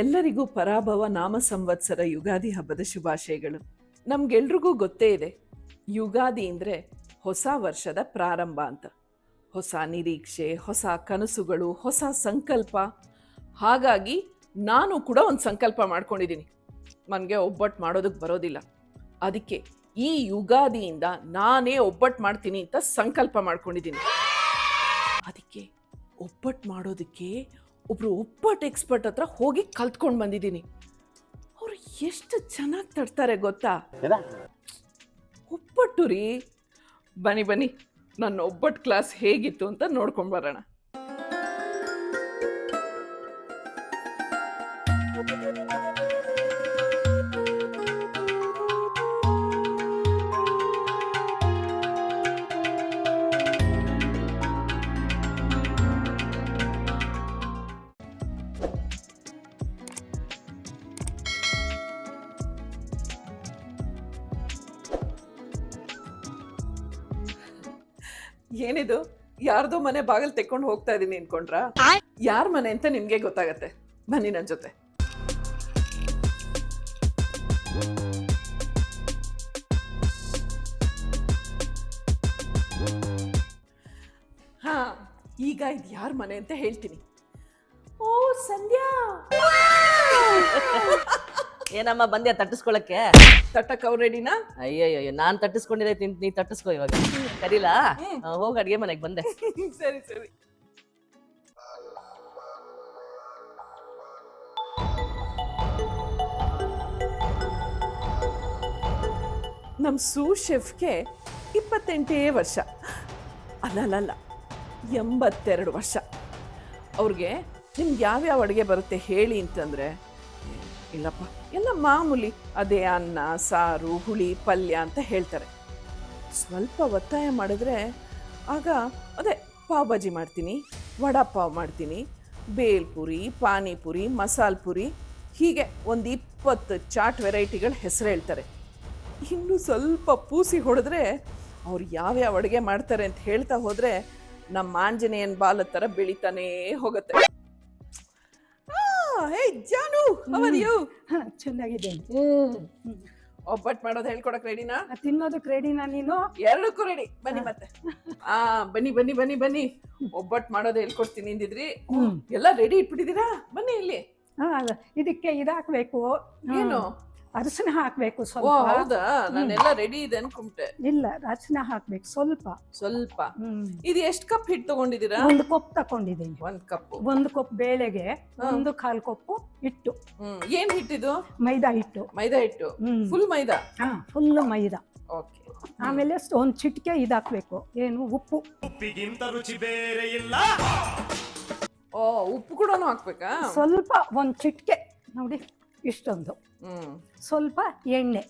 ಎಲ್ಲರಿಗೂ ಪರಾಭವ ನಾಮ ಸಂವತ್ಸರ ಯುಗಾದಿ ಹಬ್ಬದ ಶುಭಾಶಯಗಳು. ನಮ್ಗೆಲ್ರಿಗೂ ಗೊತ್ತೇ ಇದೆ, ಯುಗಾದಿ ಅಂದರೆ ಹೊಸ ವರ್ಷದ ಪ್ರಾರಂಭ ಅಂತ. ಹೊಸ ನಿರೀಕ್ಷೆ, ಹೊಸ ಕನಸುಗಳು, ಹೊಸ ಸಂಕಲ್ಪ. ಹಾಗಾಗಿ ನಾನು ಕೂಡ ಒಂದು ಸಂಕಲ್ಪ ಮಾಡ್ಕೊಂಡಿದ್ದೀನಿ. ನನಗೆ ಒಬ್ಬಟ್ಟು ಮಾಡೋದಕ್ಕೆ ಬರೋದಿಲ್ಲ, ಅದಕ್ಕೆ ಈ ಯುಗಾದಿಯಿಂದ ನಾನೇ ಒಬ್ಬಟ್ಟು ಮಾಡ್ತೀನಿ ಅಂತ ಸಂಕಲ್ಪ ಮಾಡ್ಕೊಂಡಿದ್ದೀನಿ. ಅದಕ್ಕೆ ಒಬ್ಬಟ್ಟು ಮಾಡೋದಕ್ಕೆ ಒಬ್ರು ಒಬ್ಬಟ್ಟು ಎಕ್ಸ್ಪರ್ಟ್ ಹತ್ರ ಹೋಗಿ ಕಲ್ತ್ಕೊಂಡು ಬಂದಿದ್ದೀನಿ. ಅವರು ಎಷ್ಟು ಚೆನ್ನಾಗಿ ತಡ್ತಾರೆ ಗೊತ್ತಾ? ಒಬ್ಬಟ್ಟು ರೀ. ಬನ್ನಿ ಬನ್ನಿ, ನನ್ನ ಒಬ್ಬಟ್ಟು ಕ್ಲಾಸ್ ಹೇಗಿತ್ತು ಅಂತ ನೋಡ್ಕೊಂಡು ಬರೋಣ. ಏನಿದು, ಯಾರ್ದೋ ಮನೆ ಬಾಗಿಲು ತೆಕ್ಕೊಂಡು ಹೋಗ್ತಾ ಇದೀನಿ ಅನ್ಕೊಂಡ್ರ? ಯಾರ ಮನೆ ಅಂತ ನಿಮ್ಗೆ ಗೊತ್ತಾಗತ್ತೆ. ಬನ್ನಿ ನನ್ನ ಜೊತೆ. ಹಾ, ಈಗ ಇದು ಯಾರ ಮನೆ ಅಂತ ಹೇಳ್ತೀನಿ. ಓ ಸಂಧ್ಯಾ, ಏನಮ್ಮ ಬಂದ್ಯಾ ತಟ್ಟಿಸ್ಕೊಳಕ್ಕೆ? ತಟ್ಟಕ್ ಅವ್ರು ರೆಡಿನಾ? ಅಯ್ಯಯ್ಯೋ, ನಾನ್ ತಟ್ಟಿಸ್ಕೊಂಡಿರೈತಿ, ನೀ ತಟ್ಟಿಸ್ಕೊ ಇವಾಗ. ಕರೀಲಾ? ಹೋಗ್ ಅಡ್ಗೆ ಮನೆಗೆ ಬಂದೆ. ಸರಿ ಸರಿ. ನಮ್ಮ ಸೂ ಶೆಫ್ಗೆ 28 ವರ್ಷ, ಅಲ್ಲಲ್ಲ 82 ವರ್ಷ. ಅವ್ರಿಗೆ ನಿಮ್ಗೆ ಯಾವ್ಯಾವ ಅಡುಗೆ ಬರುತ್ತೆ ಹೇಳಿ ಅಂತಂದರೆ, ಇಲ್ಲಪ್ಪ ಎಲ್ಲ ಮಾಮೂಲಿ, ಅದೇ ಅನ್ನ ಸಾರು ಹುಳಿ ಪಲ್ಯ ಅಂತ ಹೇಳ್ತಾರೆ. ಸ್ವಲ್ಪ ಒತ್ತಾಯ ಮಾಡಿದ್ರೆ ಆಗ ಅದೇ ಪಾವ್ ಭಾಜಿ ಮಾಡ್ತೀನಿ, ವಡಾ ಪಾವ್ ಮಾಡ್ತೀನಿ, ಬೇಲ್ಪುರಿ, ಪಾನಿಪುರಿ, ಮಸಾಲೆ ಪುರಿ, ಹೀಗೆ ಒಂದು 20 ಚಾಟ್ ವೆರೈಟಿಗಳ ಹೆಸರು ಹೇಳ್ತಾರೆ. ಇನ್ನು ಸ್ವಲ್ಪ ಪೂಸಿ ಹೊಡೆದ್ರೆ ಅವ್ರು ಯಾವ್ಯಾವ ಅಡುಗೆ ಮಾಡ್ತಾರೆ ಅಂತ ಹೇಳ್ತಾ ಹೋದರೆ ನಮ್ಮ ಆಂಜನೇಯನ್ ಬಾಲ ಥರ ಬೆಳಿತಾನೇ ಹೋಗುತ್ತೆ. ಹೇ ಜಾನು, ಹೌ ಆರ್ ಯು? ಚೆನ್ನಾಗಿದ್ದೇನೆ. ಒಬ್ಬಟ್ಟು ಮಾಡೋದು ಹೇಳ್ಕೊಡಕ್ ರೆಡಿನಾ? ತಿನ್ನೋದಕ್ಕೆ ರೆಡಿನಾ ನೀನು? ಎರಡಕ್ಕೂ ರೆಡಿ. ಬನ್ನಿ ಮತ್ತೆ. ಬನ್ನಿ ಬನ್ನಿ ಬನ್ನಿ ಬನ್ನಿ, ಒಬ್ಬಟ್ಟು ಮಾಡೋದು ಹೇಳ್ಕೊಡ್ತೀನಿ ಅಂದಿದ್ರಿ. ಎಲ್ಲ ರೆಡಿ ಇಟ್ಬಿಟ್ಟಿದ್ದೀರಾ? ಬನ್ನಿ ಇಲ್ಲಿ. ಇದಕ್ಕೆ ಇದಾಕ್ಬೇಕು, ಏನು ಅರಸಿನ ಹಾಕ್ಬೇಕು ಸ್ವಲ್ಪ. ಹೌದಾ? ನಾನೆಲ್ಲ ರೆಡಿ ಇದೆ ಅನ್ಕೊಂಡೆ. ಇಲ್ಲ, ಅರಸಿನ ಹಾಕ್ಬೇಕು ಸ್ವಲ್ಪ ಸ್ವಲ್ಪ. ಇದು ಎಷ್ಟು ಕಪ್ ಹಿಟ್ಟು ತಗೊಂಡಿದ್ದೀರಾ? 1 ಕಪ್ ತಕೊಂಡಿದ್ದೀನಿ. 1 ಕಪ್. 1 ಕಪ್ ಬೇಳೆಗೆ 1/4 ಕಪ್ ಹಿಟ್ಟು. ಏನ್ ಹಿಟ್ಟಿದು? ಮೈದಾ ಹಿಟ್ಟು. ಮೈದಾ ಹಿಟ್ಟು? ಫುಲ್ ಮೈದಾ? ಫುಲ್ ಮೈದಾ. ಓಕೆ. ಆಮೇಲೆ ಒಂದು ಚಿಟಿಕೆ ಇದಾಕ್ಬೇಕು, ಏನು ಉಪ್ಪು. ಉಪ್ಪಿಗಿಂತ ರುಚಿ ಬೇರೆ ಇಲ್ಲ. ಓ, ಉಪ್ಪು ಕೂಡ ಹಾಕ್ಬೇಕಾ? ಸ್ವಲ್ಪ ಒಂದು ಚಿಟಿಕೆ ನೋಡಿ, ಇಷ್ಟೊಂದು. ಸ್ವಲ್ಪ ಎಣ್ಣೆ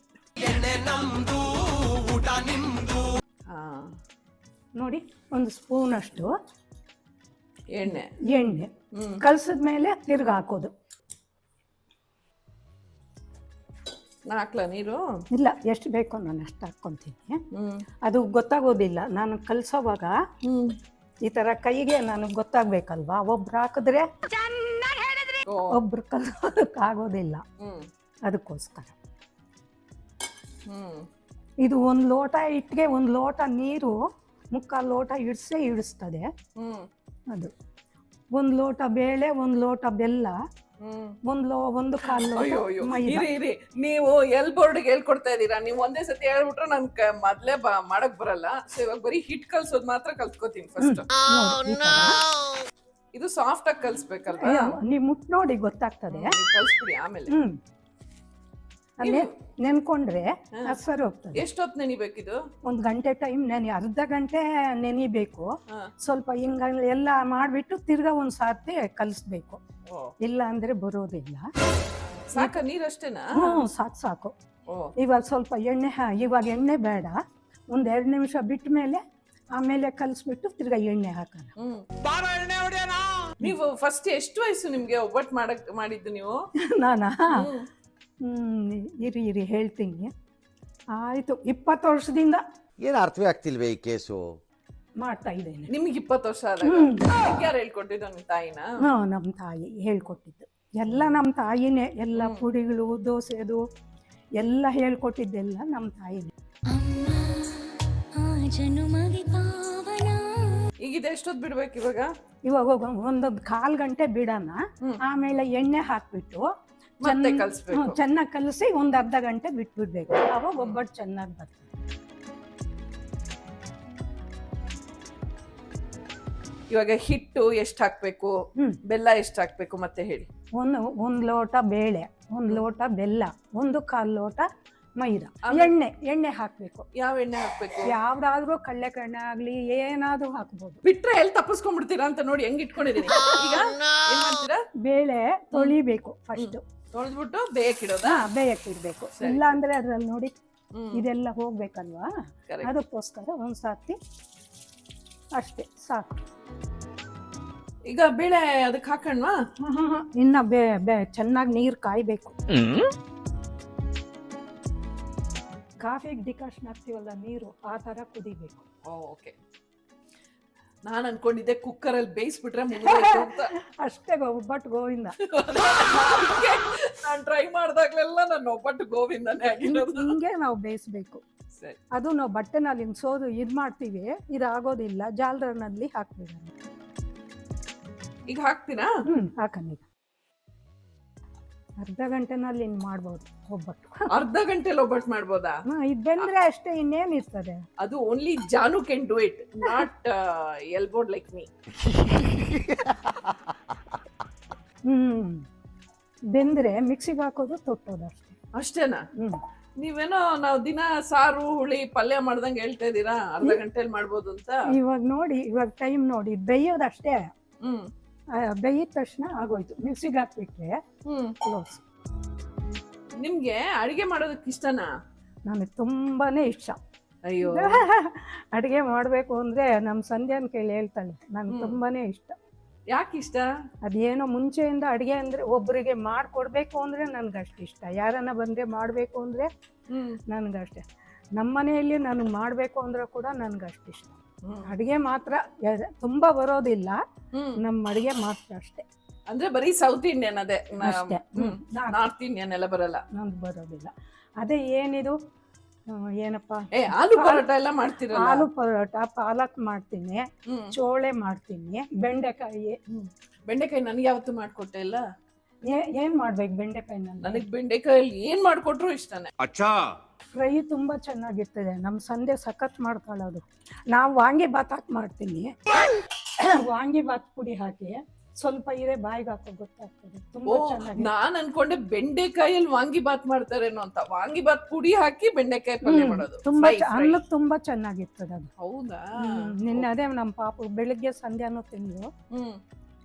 ನೋಡಿ, 1 ಸ್ಪೂನ್ ಅಷ್ಟು ಎಣ್ಣೆ ಕಲಸಿದ್ಮೇಲೆ ತಿರ್ಗಿ ಹಾಕೋದು. ಹಾಕ್ಲಾ ನೀರು? ಇಲ್ಲ, ಎಷ್ಟು ಬೇಕೋ ನಾನು ಅಷ್ಟು ಹಾಕ್ಕೊಂತೀನಿ. ಅದು ಗೊತ್ತಾಗೋದಿಲ್ಲ. ನಾನು ಕಲಸೋವಾಗ ಈ ತರ ಕೈಗೆ ನನಗೆ ಗೊತ್ತಾಗ್ಬೇಕಲ್ವಾ. ಒಬ್ರು ಹಾಕಿದ್ರೆ ಒಬ್ರು ಕಲಸೋದಕ್ಕೆ ಆಗೋದಿಲ್ಲ. ಅದಕ್ಕೋಸ್ಕರ ಇದು 1 ಲೋಟ ಹಿಟ್ಟಿಗೆ 1 ಲೋಟ ನೀರು 3/4 ಲೋಟ ಇಡಿಸ್ತದೆ. ಅದು 1 ಲೋಟ ಬೇಳೆ, 1 ಲೋಟ ಬೆಲ್ಲ, 1/4 ಲೋಟ ಮೈದಾ. ನೀವು ಬೋರ್ಡ್ಗೆ ಹೇಳ್ಕೊಡ್ತಾ ಇದ್ದೀರಾ? ನೀವು ಒಂದೇ ಸತಿ ಹೇಳ್ಬಿಟ್ರೆ ನನ್ ಮೊದ್ಲೇ ಮಾಡಕ್ ಬರಲ್ಲ. ಸೊ ಇವಾಗ ಬರೀ ಹಿಟ್ ಕಲ್ಸೋದ್ ಮಾತ್ರ ಕಲ್ತ್ಕೋತೀನಿ ಫಸ್ಟ್. ಇದು ಸಾಫ್ಟ್ ಆಗಿ ಕಲ್ಸ್ಬೇಕಲ್ವಾ? ನೀವು ಮುಟ್ ನೋಡಿ ಗೊತ್ತಾಗ್ತದೆ. ಕಲ್ಸ್ಬಿಡಿ ಆಮೇಲೆ. ನೆನ್ಕೊಂಡ್ರೆ ಸರಿ ಹೋಗ್ತದೆ. ಎಷ್ಟೊತ್ತು ನೆನಿಬೇಕಿದು? 1 ಗಂಟೆ ಟೈಮ್ ಅರ್ಧ ಗಂಟೆ ನೆನಿಬೇಕು. ಸ್ವಲ್ಪ ಹಿಂಗ ಎಲ್ಲ ಮಾಡ್ಬಿಟ್ಟು ತಿರ್ಗಾ 1 ಸಾರ್ತಿ ಕಲಿಸ್ಬೇಕು. ಇಲ್ಲ ಅಂದ್ರೆ ಬರೋದಿಲ್ಲ. ಸಾಕ ನೀರಷ್ಟೇನಾ? ಸಾಕು. ಇವಾಗ ಸ್ವಲ್ಪ ಎಣ್ಣೆ, ಇವಾಗ ಎಣ್ಣೆ ಬೇಡ, 1 2 ನಿಮಿಷ ಬಿಟ್ಟ ಮೇಲೆ ಆಮೇಲೆ ಕಲಿಸ್ಬಿಟ್ಟು ತಿರ್ಗಾ ಎಣ್ಣೆ ಹಾಕೋಣ. ನೀವು ಫಸ್ಟ್ ಎಷ್ಟು ವಯಸ್ಸು ನಿಮ್ಗೆ ಒಬ್ಬಟ್ಟು ಮಾಡಿದ್ದು ನೀವು? ನಾನಾ? ಇರಿ ಹೇಳ್ತೀನಿ. ಆಯ್ತು, 20 ವರ್ಷದಿಂದ. ಏನು ಅರ್ಥವೇ ಆಗ್ತಿಲ್ವೇ ಈ ಕೇಸು? ಮಾಡ್ತಾ ಇದ್ದೇನೆ. ನಿಮ್ಗೆ 20 ವರ್ಷ ಆದಾಗ ಯಾರು ಹೇಳ್ಕೊಟ್ಟಿದ್ದು? ನಿಮ್ಮ ತಾಯಿನ? ನಮ್ಮ ತಾಯಿ ಹೇಳ್ಕೊಟ್ಟಿದ್ದು. ಎಲ್ಲ ನಮ್ಮ ತಾಯಿನೇ, ಎಲ್ಲ ಪುಡಿಗಳು, ದೋಸೆದು ಎಲ್ಲ ಹೇಳ್ಕೊಟ್ಟಿದ್ದೆಲ್ಲ ನಮ್ಮ ತಾಯಿನೇ. ಈಗ ಇದು ಎಷ್ಟೊತ್ತು ಬಿಡ್ಬೇಕು ಇವಾಗ? ಇವಾಗ ಒಂದೊಂದು 1/4 ಗಂಟೆ ಬಿಡೋಣ, ಆಮೇಲೆ ಎಣ್ಣೆ ಹಾಕ್ಬಿಟ್ಟು ಮತ್ತೆ ಕಲ್ಸ್ಬೇಕು. ಚೆನ್ನಾಗಿ ಕಲಸಿ ಒಂದು ಅರ್ಧ ಗಂಟೆ ಬಿಟ್ಬಿಡ್ಬೇಕು. ಅವಾಗ ಒಬ್ಬಟ್ಟು ಚೆನ್ನಾಗಿ ಬರ್ತದೆ. ಇವಾಗ ಹಿಟ್ಟು ಎಷ್ಟು ಹಾಕ್ಬೇಕು, ಬೆಲ್ಲ ಎಷ್ಟು ಹಾಕ್ಬೇಕು ಮತ್ತೆ ಹೇಳಿ. ಒಂದು ಲೋಟ ಬೇಳೆ, 1 ಲೋಟ ಬೆಲ್ಲ, 1/4 ಲೋಟ ಮೈದಾ, ಎಣ್ಣೆ ಹಾಕ್ಬೇಕು. ಯಾವ ಎಣ್ಣೆ ಹಾಕ್ಬೇಕು? ಯಾವ್ದಾದ್ರೂ ಕಳ್ಳೆಕಣ್ಣೆ ಆಗ್ಲಿ ಏನಾದ್ರೂ ಹಾಕ್ಬೋದು. ಬಿಟ್ರೆ ಎಲ್ಲಿ ತಪ್ಪಿಸ್ಕೊಂಡ್ಬಿಡ್ತೀರಾ ಅಂತ ನೋಡಿ ಹೆಂಗ್ ಇಟ್ಕೊಂಡಿದೀನಿ. ಈಗ ಏನ್ ಮಾಡ್ತೀರಾ? ಬೇಳೆ ತೊಳಿಬೇಕು ಫಸ್ಟ್, ತೊಳೆದ್ಬಿಟ್ಟು ಬೇಯಕ್ಕಿಡೋದಾ? ಬೇಯಕ್ಕಿಡ್ಬೇಕು. ಇಲ್ಲ ಅಂದ್ರೆ ಅದ್ರಲ್ಲಿ ನೋಡಿ ಇದೆಲ್ಲ ಹೋಗ್ಬೇಕಲ್ವಾ, ಅದಕ್ಕೋಸ್ಕರ ಒಂದ್ಸತಿ ಅಷ್ಟೇ ಸಾಕು. ಈಗ ಬೇಳೆ ಅದಕ್ಕೆ ಹಾಕಣ್ವಾ? ಇನ್ನ ಚೆನ್ನಾಗಿ ನೀರು ಕಾಯ್ಬೇಕು. ಕಾಫಿಗೆ ಡಿಕಾಷನ್ ಹಾಕ್ತೀವಲ್ಲ ನೀರು, ಆ ತರ ಕುದಿಬೇಕು. ಓಕೆ, ನಾನು ಅನ್ಕೊಂಡಿದ್ದೆ ಕುಕ್ಕರ್ ಅಲ್ಲಿ ಬೇಯಿಸ್ಬಿಟ್ರೆ ಮುಗಿದೋಯ್ತು ಅಂತ. ಅಷ್ಟೇ ಒಬ್ಬಟ್ಟು ಗೋವಿಂದ. ನಾನು ಟ್ರೈ ಮಾಡ್ದಾಗ್ಲೆಲ್ಲ ನನ್ನ ಒಬ್ಬಟ್ಟು ಗೋವಿಂದನೇ ಆಗಿರೋದು. ಹಿಂಗೆ ನಾವು ಬೇಯಿಸ್ಬೇಕು. ಅದು ನಾವು ಬಟ್ಟೆನಲ್ಲಿ ಸೋದು ಇದ್ ಮಾಡ್ತೀವಿ, ಇದಾಗೋದಿಲ್ಲ, ಜಾಲರಲ್ಲಿ ಹಾಕ್ಬೇಕು. ಈಗ ಹಾಕ್ತೀರಾ? ಹಾಕಂಗ ಅರ್ಧ ಗಂಟೆನಲ್ಲಿ ಮಾಡ್ಬೋದು ಒಬ್ಬಟ್ಟು. ಅರ್ಧ ಗಂಟೆಲಿ ಒಬ್ಬಟ್ಟು ಮಾಡ್ಬೋದಾ? ಇದು ಬೆಂದ್ರೆ ಅಷ್ಟೇ, ಇನ್ನೇನ್ ಇರ್ತದೆ. ಅದು only Jaanu can do it, not ಎಲ್ಬೋರ್ಡ್ ಲೈಕ್ ಮೀ. ಬೆಂದ್ರೆ ಮಿಕ್ಸಿಗೆ ಹಾಕೋದು, ತೊಟ್ಟೋದು ಅಷ್ಟೇ. ಅಷ್ಟೇನಾ? ನೀವೇನೋ ನಾವು ದಿನ ಸಾರು ಹುಳಿ ಪಲ್ಯ ಮಾಡ್ದಂಗೆ ಹೇಳ್ತಾ ಇದೀರಾ ಅರ್ಧ ಗಂಟೆಲಿ ಮಾಡ್ಬೋದು ಅಂತ. ಇವಾಗ ನೋಡಿ, ಇವಾಗ ಟೈಮ್ ನೋಡಿ, ಬೇಯೋದು ಅಷ್ಟೇ. ಬೇಯಿದ ತಕ್ಷಣ ಆಗೋಯ್ತು. ಮಿಕ್ಸಿಗೆ ಹಾಕ್ಬಿಟ್ರೆ ಕ್ಲೋಸ್. ನಿಮ್ಗೆ ಅಡಿಗೆ ಮಾಡೋದಕ್ಕೆ ಇಷ್ಟನಾ? ನನಗೆ ತುಂಬಾನೇ ಇಷ್ಟ. ಅಯ್ಯೋ, ಅಡಿಗೆ ಮಾಡ್ಬೇಕು ಅಂದ್ರೆ ನಮ್ ಸಂಧ್ಯಾನ್ ಕೇಳಿ ಹೇಳ್ತಾಳೆ, ನನ್ಗೆ ತುಂಬಾನೇ ಇಷ್ಟ. ಯಾಕೆ ಇಷ್ಟ? ಅದೇನೋ ಮುಂಚೆಯಿಂದ ಅಡಿಗೆ ಅಂದ್ರೆ ಒಬ್ಬರಿಗೆ ಮಾಡ್ಕೊಡ್ಬೇಕು ಅಂದ್ರೆ ನನ್ಗಷ್ಟು ಇಷ್ಟ. ಯಾರನ್ನ ಬಂದ್ರೆ ಮಾಡ್ಬೇಕು ಅಂದ್ರೆ ನನ್ಗಷ್ಟೇ. ನಮ್ಮ ಮನೆಯಲ್ಲಿ ನನಗೆ ಮಾಡ್ಬೇಕು ಅಂದ್ರೆ ಕೂಡ ನನ್ಗಷ್ಟು ಇಷ್ಟ. ಅಡಿಗೆ ಮಾತ್ರ ತುಂಬಾ ಬರೋದಿಲ್ಲ, ನಮ್ಮ ಅಡಿಗೆ ಮಾತ್ರ ಅಷ್ಟೇ. ಅಂದ್ರೆ ಬರೀ ಸೌತ್ ಇಂಡಿಯನ್ ಅದೇ ಅಷ್ಟೇ, ನಾರ್ತ್ ಇಂಡಿಯನ್ ಎಲ್ಲ ಬರಲ್ಲ. ನಂದು ಬರೋದಿಲ್ಲ. ಅದೇ ಏನಿದು ಏನಪ್ಪಾ, ಆಲೂ ಪರೋಟ ಎಲ್ಲ ಮಾಡ್ತೀರಾ? ಆಲೂ ಪರೋಟ, ಪಾಲಕ್ ಮಾಡ್ತೀನಿ, ಚೋಳೆ ಮಾಡ್ತೀನಿ, ಬೆಂಡೆಕಾಯಿ. ಬೆಂಡೆಕಾಯಿ ನನಗೆ ಯಾವತ್ತೂ ಮಾಡ್ಕೊಟ್ಟೆ ಇಲ್ಲ. ಏನ್ ಮಾಡ್ಬೇಕು ಬೆಂಡೆಕಾಯಿ? ನನಗೆ ಬೆಂಡೆಕಾಯಲ್ಲಿ ಏನ್ ಮಾಡ್ಕೊಟ್ರು ಇಷ್ಟನೇ. ಫ್ರೈ ತುಂಬಾ ಚೆನ್ನಾಗಿರ್ತದೆ. ನಮ್ ಸಂದೆ ಸಖತ್ ಮಾಡ್ಕೊಳ್ಳೋದು. ನಾವು ವಾಂಗಿಬಾತ್ ಹಾಕಿ ಮಾಡ್ತೀನಿ. ವಾಂಗಿಬಾತ್ ಪುಡಿ ಹಾಕಿ ಸ್ವಲ್ಪ ಇರೆ ಬಾಯಿಗೆ ಹಾಕೋ ಗೊತ್ತಾಗ್ತದೆ, ತುಂಬಾ ಚೆನ್ನಾಗಿ. ನಾನ್ ಅನ್ಕೊಂಡೆ ಬೆಂಡೆಕಾಯಲ್ಲಿ ವಾಂಗಿಬಾತ್ ಮಾಡ್ತಾರೇನೋ ಅಂತ. ವಾಂಗಿಬಾತ್ ಪುಡಿ ಹಾಕಿ ಬೆಂಡೆಕಾಯಿ ಪಲ್ಯ ಮಾಡೋದು ತುಂಬಾ ಅನ್ನಕ್ಕೆ ತುಂಬಾ ಚೆನ್ನಾಗಿರ್ತದೆ ಅದು. ಹೌದಾ? ನಿನ್ನೆ ಅದೇ ನಮ್ಮ ಪಾಪು ಬೆಳಿಗ್ಗೆ ಸಂಧ್ಯಾನು ತಿಂದ್ರು,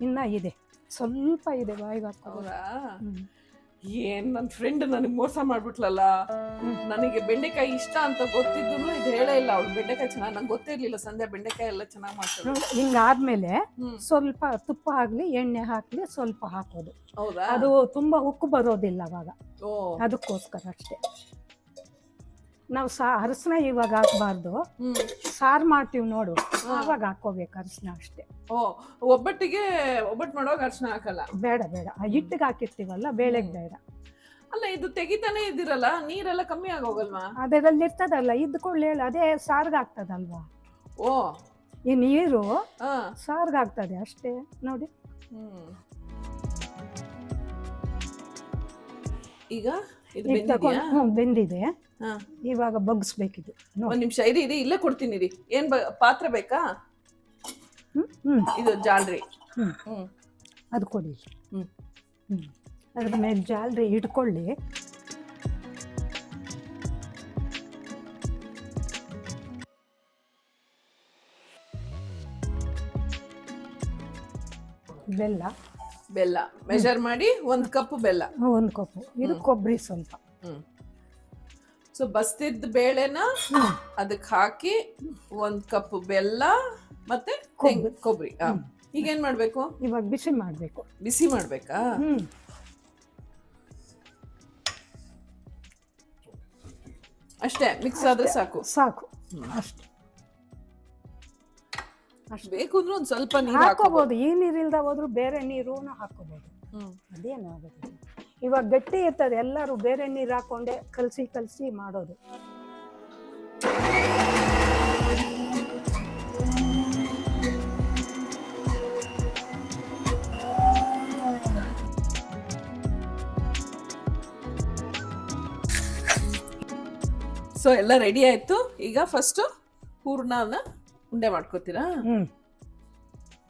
ಇನ್ನ ಇದೆ ಸ್ವಲ್ಪ ಇದೆ ಬಾಯಿಗೆ ಹಾಕೋದು. ಏನ್ ನನ್ ಫ್ರೆಂಡ್ ನನಗ್ ಮೋಸ ಮಾಡ್ಬಿಟ್ಲಲ್ಲ. ನನಗೆ ಬೆಂಡೆಕಾಯಿ ಇಷ್ಟ ಅಂತ ಗೊತ್ತಿದ್ದು ಇದು ಹೇಳೇ ಇಲ್ಲ ಅವಳು. ಬೆಂಡೆಕಾಯಿ ಚೆನ್ನಾಗಿ ನಂಗೆ ಗೊತ್ತೇ ಇರ್ಲಿಲ್ಲ. ಸಂಧ್ಯಾ ಬೆಂಡೆಕಾಯಿ ಎಲ್ಲ ಚೆನ್ನಾಗಿ ಮಾಡ್ತಾರೆ. ಹಿಂಗಾದ್ಮೇಲೆ ಸ್ವಲ್ಪ ತುಪ್ಪ ಆಗ್ಲಿ ಎಣ್ಣೆ ಹಾಕ್ಲಿ ಸ್ವಲ್ಪ ಹಾಕೋದು. ಹೌದಾ? ಅದು ತುಂಬಾ ಉಕ್ಕು ಬರೋದಿಲ್ಲ ಅವಾಗ, ಅದಕ್ಕೋಸ್ಕರ ಅಷ್ಟೇ. ನಾವು ಅರಸಿನ ಇವಾಗ ಹಾಕ್ಬಾರ್ದು. ಸಾರು ಮಾಡ್ತೀವಿ ನೋಡು, ಆವಾಗ ಹಾಕೋಬೇಕು ಅರಸಿನ ಅಷ್ಟೇ. ಒಬ್ಬಟ್ಟು ಮಾಡುವಾಗ ಅರಸಿನ ಹಾಕಲ್ಲ? ಬೇಡ ಬೇಡ, ಹಿಟ್ಟಿಗೆ ಹಾಕಿರ್ತೀವಲ್ಲ, ಬೇಳೆಗೆ ಬೇಡ. ಅಲ್ಲ, ಇದು ತೆಗಿತಾನೆ ಇದ್ದೀರಲ್ಲ, ನೀರೆಲ್ಲ ಕಮ್ಮಿ ಆಗೋಗಲ್ವಾ? ಅದರಲ್ಲಿ ಇರ್ತದಲ್ಲ, ಇದ್ಕೊಳ್ಳಿ, ಅದೇ ಸಾರ್ಗೆ ಆಗ್ತದಲ್ವಾ. ಈ ನೀರು ಸಾರ್ಗೆ ಆಗ್ತದೆ ಅಷ್ಟೇ ನೋಡಿ. ಈಗ ಬೆಂದಿದೆ, ಇವಾಗ ಬಗ್ಸ್ಬೇಕಿದು. ಒಂದ್ ನಿಮಿಷ ಇರಿ, ಇಲ್ಲೇ ಕೊಡ್ತೀನಿ ರೀ. ಏನ್ ಪಾತ್ರ ಬೇಕಾ? ಇದು ಜಾಲ್ರಿ. ಅದು ಕೊಡಿ. ಅದ್ರ ಮೇಲೆ ಜಾಲ್ರಿ ಇಟ್ಕೊಳ್ಳಿ. ಬೆಲ್ಲ ಮೆಜರ್ ಮಾಡಿ 1 ಕಪ್ ಬೆಲ್ಲ. 1 ಕಪ್. ಇದು ಕೊಬ್ಬರಿ ಸ್ವಲ್ಪ. ಸೊ ಬಸ್ತಿದ್ದ ಬೇಳೆನ ಅದಕ್ಕೆ ಹಾಕಿ 1 ಕಪ್ ಬೆಲ್ಲ ಮತ್ತೆ ಕೊಬ್ಬರಿ. ಈಗ ಏನ್ ಮಾಡ್ಬೇಕು? ಇವಾಗ ಬಿಸಿ ಮಾಡ್ಬೇಕು. ಬಿಸಿ ಮಾಡ್ಬೇಕಾ? ಅಷ್ಟೇ, ಮಿಕ್ಸ್ ಆದ್ರೆ ಸಾಕು? ಸಾಕು ಅಷ್ಟೇ. ಬೇಕು ಅಂದ್ರೆ ಒಂದ್ ಸ್ವಲ್ಪ ನೀರು ಹಾಕೋಬಹುದು. ಈ ನೀರಿಲ್ದ ಹೋದ್ರು ಬೇರೆ ನೀರು ಹಾಕೋಬಹುದು. ಅದೇನು ಆಗೋದಿಲ್ಲ. ಇವಾಗ ಗಟ್ಟಿ ಇರ್ತದೆ, ಎಲ್ಲರೂ ಬೇರೆ ನೀರು ಹಾಕೊಂಡೆ ಕಲಸಿ ಮಾಡೋದು. ಸೊ ಎಲ್ಲ ರೆಡಿ ಆಯ್ತು. ಈಗ ಫಸ್ಟ್ ಹೂರ್ಣನ ಉಂಡೆ ಮಾಡ್ಕೋತೀರಾ?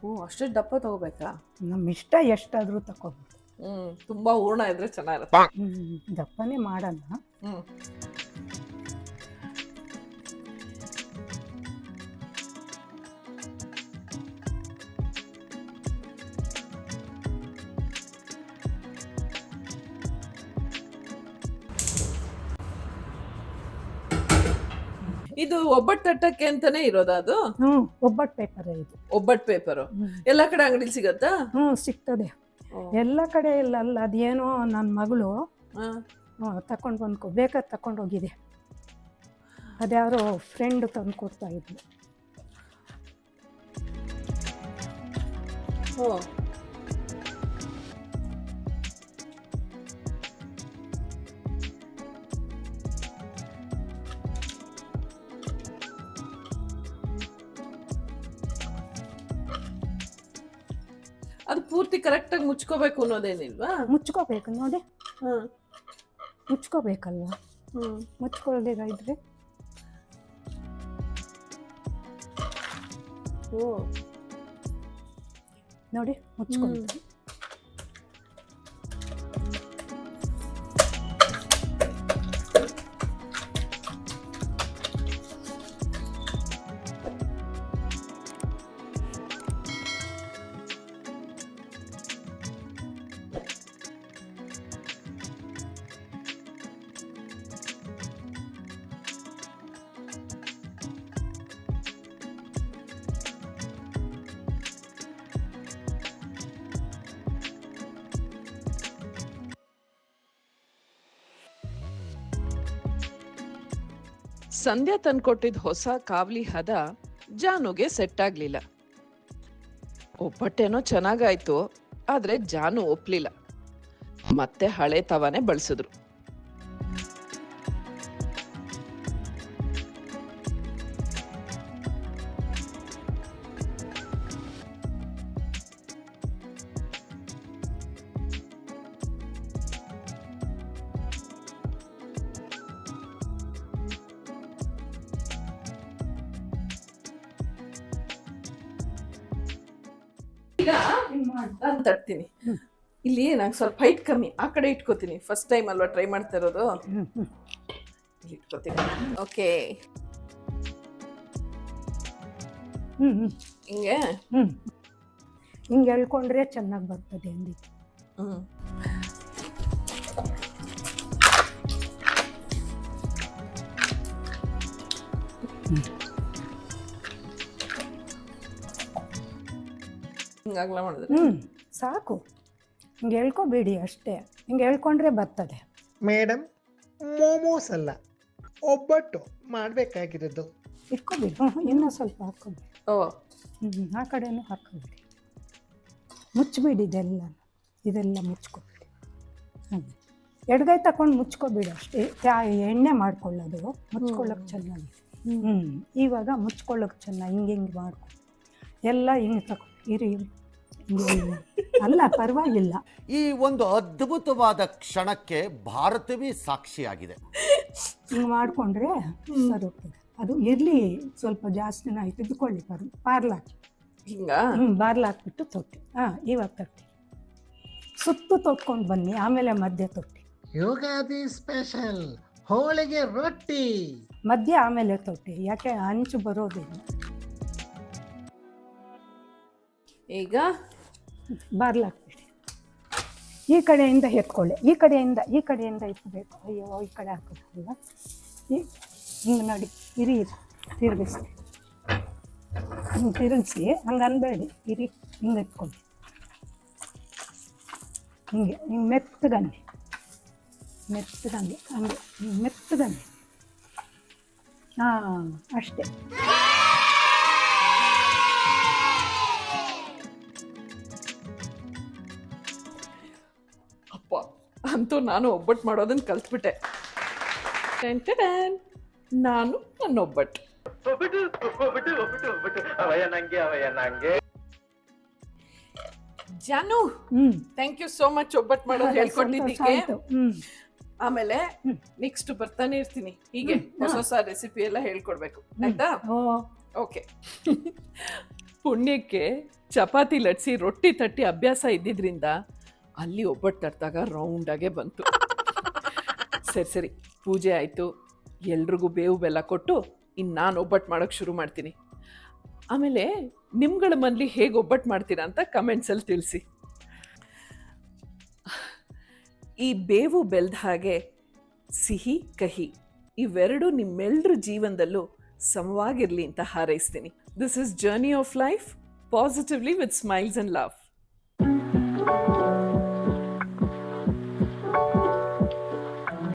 ಓ, ಅಷ್ಟೇ ದಪ್ಪ ತಗೋಬೇಕಾ? ನಮ್ಮ ಇಷ್ಟ ಎಷ್ಟಾದ್ರೂ ತಗೋಬೋದು. ತುಂಬಾ ಹೂರ್ಣ ಇದ್ರೆ ಚೆನ್ನಾಗಿರುತ್ತೆ. ದಪ್ಪನೇ ಮಾಡೋಣ. ಇದು ಒಬ್ಬಟ್ಟು ತಟ್ಟಕ್ಕೆ ಅಂತಾನೆ ಇರೋದ ಅದು? ಒಬ್ಬಟ್ಟು ಪೇಪರ್ ಇದು. ಒಬ್ಬಟ್ಟು ಪೇಪರು ಎಲ್ಲಾ ಕಡೆ ಅಂಗಡಿಲಿ ಸಿಗತ್ತಾ? ಸಿಗ್ತದೆ. ಎಲ್ಲ ಕಡೆ ಇಲ್ಲ ಅಲ್ಲ, ಅದೇನೋ ನನ್ನ ಮಗಳು ತಕೊಂಡು ಬಂದ್ಕೊ ಬೇಕಾದ್ ತಕೊಂಡು ಹೋಗಿದೆ. ಅದ್ಯಾರೋ ಫ್ರೆಂಡ್ ತಂದು ಕೊಡ್ತಾ ಇದ್ಲು. ಅದು ಪೂರ್ತಿ ಕರೆಕ್ಟ್ ಆಗಿ ಮುಚ್ಕೋಬೇಕು ಅನ್ನೋದೇನಿಲ್ವಾ? ಮುಚ್ಕೋಬೇಕು ನೋಡಿ. ಮುಚ್ಕೋಬೇಕಲ್ವಾ? ಮುಚ್ಕೊಳ್ಳದಿರ ಇದ್ರೆ ನೋಡಿ ಮುಚ್ಕೊಂಡು. ಸಂಧ್ಯಾ ತಂದ್ಕೊಟ್ಟಿದ್ ಹೊಸ ಕಾವಲಿ ಹದ ಜಾನುಗೆ ಸೆಟ್ ಆಗ್ಲಿಲ್ಲ. ಒಬ್ಬಟ್ಟೇನೋ ಚೆನ್ನಾಗಾಯ್ತು, ಆದ್ರೆ ಜಾನು ಒಪ್ಲಿಲ್ಲ. ಮತ್ತೆ ಹಳೆ ತವಾನೆ ಬಳಸಿದ್ರು. ಈಗ ನಾನು ತರ್ತೀನಿ. ಇಲ್ಲಿ ನಂಗೆ ಸ್ವಲ್ಪ ಹೈಟ್ ಕಮ್ಮಿ, ಆ ಕಡೆ ಇಟ್ಕೋತೀನಿ. ಫಸ್ಟ್ ಟೈಮ್ ಅಲ್ವಾ ಟ್ರೈ ಮಾಡ್ತಾ ಇರೋದು. ಇಲ್ಲಿ ಇಟ್ಕೋತೀನಿ. ಓಕೆ, ಹಿಂಗೆ ಹಿಂಗೆ ಎಳ್ಕೊಂಡ್ರೆ ಚೆನ್ನಾಗಿ ಬರ್ತದೆ ಅಂದಿ. ಹಿಂಗಾಗ್ಲ ಮಾಡಿದ್ರೆ ಸಾಕು. ಹಿಂಗೆ ಹೇಳ್ಕೊಬೇಡಿ ಅಷ್ಟೇ, ಹಿಂಗೆ ಹೇಳ್ಕೊಂಡ್ರೆ ಬರ್ತದೆ. ಮೇಡಮ್, ಮೋಮೋಸ್ ಅಲ್ಲ, ಒಬ್ಬಟ್ಟು ಮಾಡಬೇಕಾಗಿರೋದು. ಇಟ್ಕೊಬೇಡಿ. ಇನ್ನೂ ಸ್ವಲ್ಪ ಹಾಕ್ಕೊಬೇಡಿ. ಆ ಕಡೆನೂ ಹಾಕ್ಕೊಬೇಡಿ. ಮುಚ್ಚಿಬಿಡಿ ಇದೆಲ್ಲ ಮುಚ್ಕೊಬೇಡಿ. ಎಡಗೈ ತಗೊಂಡು ಮುಚ್ಕೊಬೇಡಿ ಅಷ್ಟೇ. ಎಣ್ಣೆ ಮಾಡ್ಕೊಳ್ಳೋದು ಮುಚ್ಕೊಳ್ಳೋಕೆ ಚೆನ್ನಾಗಿ. ಇವಾಗ ಮುಚ್ಕೊಳ್ಳೋಕೆ ಚೆನ್ನಾಗಿ ಹಿಂಗೆ ಮಾಡ್ಕೊ. ಎಲ್ಲ ಹಿಂಗೆ ತಗೊಂಡು ಇರಿ ಅಲ್ಲ, ಪರವಾಗಿಲ್ಲ. ಈ ಒಂದು ಅದ್ಭುತವಾದ ಕ್ಷಣಕ್ಕೆ ಭಾರತವೇ ಸಾಕ್ಷಿಯಾಗಿದೆ. ಹಿಂಗೆ ಮಾಡಿಕೊಂಡ್ರೆ ಸರಿ ಹೋಗ್ತದೆ. ಅದು ಇರಲಿ, ಸ್ವಲ್ಪ ಜಾಸ್ತಿನ ತೆಗೆದುಕೊಳ್ಳಿ. ಪಾರ್ಲಾಕಿ ಹಿಂಗ ಬಾರ್ಲಾಕ್ಬಿಟ್ಟು ತೊಟ್ಟಿ. ಇವಾಗ ತೊಟ್ಟಿ ಸುತ್ತು ತೊಟ್ಕೊಂಡು ಬನ್ನಿ, ಆಮೇಲೆ ಮಧ್ಯ ತೊಟ್ಟಿ. ಯುಗಾದಿ ಸ್ಪೆಷಲ್ ಹೋಳಿಗೆ ರೊಟ್ಟಿ ಮಧ್ಯ, ಆಮೇಲೆ ತೊಟ್ಟಿ. ಯಾಕೆ ಹಂಚು ಬರೋದಿಲ್ಲ. ಈಗ ಬಾರ್ಲಾಕ್ಬಿಡಿ. ಈ ಕಡೆಯಿಂದ ಎತ್ಕೊಳ್ಳಿ. ಈ ಕಡೆಯಿಂದ ಎತ್ತಬೇಕು. ಅಯ್ಯೋ, ಈ ಕಡೆ ಹಾಕೋದಲ್ಲ. ಹಿಂಗೆ ನೋಡಿ, ಇರಿ ತಿರುಗಿಸಿ. ಹಿಂಗೆ ತಿರುಗಿಸಿ, ಹಂಗೆ ಅನ್ಬೇಡಿ. ಇರಿ, ಹಿಂಗೆ ಎತ್ಕೊಳ್ಳಿ. ಹಿಂಗೆ ಮೆತ್ತಗನ್ನಿ ಹಂಗೆ ಮೆತ್ತಗನ್ನಿ. ಅಷ್ಟೇ. ನಾನು ಒಬ್ಬಟ್ಟು ಮಾಡೋದನ್ನ ಕಲ್ತ್ಬಿಟ್ಟೆ. ಟೆನ್ ಟೆನ್, ನಾನು ನನ್ನ ಒಬ್ಬಟ್ಟು. ಜಾನು, ಥ್ಯಾಂಕ್ ಯು ಸೋ ಮಚ್ ಒಬ್ಬಟ್ಟು ಮಾಡೋದು ಹೇಳ್ಕೊಟ್ಟಿದ್ದಕ್ಕೆ. ಆಮೇಲೆ ನೆಕ್ಸ್ಟ್ ಬರ್ತಾನೆ ಇರ್ತೀನಿ ಹೀಗೆ ಹೊಸ ಹೊಸ ರೆಸಿಪಿ ಎಲ್ಲ ಹೇಳ್ಕೊಡ್ಬೇಕು, ಆಯ್ತಾ? ಓಕೆ. ಪುಣ್ಯಕ್ಕೆ ಚಪಾತಿ ಲಟ್ಸಿ ರೊಟ್ಟಿ ತಟ್ಟಿ ಅಭ್ಯಾಸ ಇದ್ದಿದ್ರಿಂದ ಅಲ್ಲಿ ಒಬ್ಬಟ್ಟು ತಟ್ಟಾಗ ರೌಂಡಾಗೆ ಬಂತು. ಸರಿ, ಪೂಜೆ ಆಯಿತು, ಎಲ್ರಿಗೂ ಬೇವು ಬೆಲ್ಲ ಕೊಟ್ಟು ಇನ್ನು ನಾನು ಒಬ್ಬಟ್ಟು ಮಾಡೋಕ್ಕೆ ಶುರು ಮಾಡ್ತೀನಿ. ಆಮೇಲೆ ನಿಮ್ಗಳ ಮನೇಲಿ ಹೇಗೆ ಒಬ್ಬಟ್ಟು ಮಾಡ್ತೀರಾ ಅಂತ ಕಮೆಂಟ್ಸಲ್ಲಿ ತಿಳಿಸಿ. ಈ ಬೇವು ಬೆಲ್ದ ಹಾಗೆ ಸಿಹಿ ಕಹಿ ಇವೆರಡು ನಿಮ್ಮೆಲ್ಲರ ಜೀವನದಲ್ಲೂ ಸಮವಾಗಿರಲಿ ಅಂತ ಹಾರೈಸ್ತೀನಿ. This is journey of life positively with smiles and love.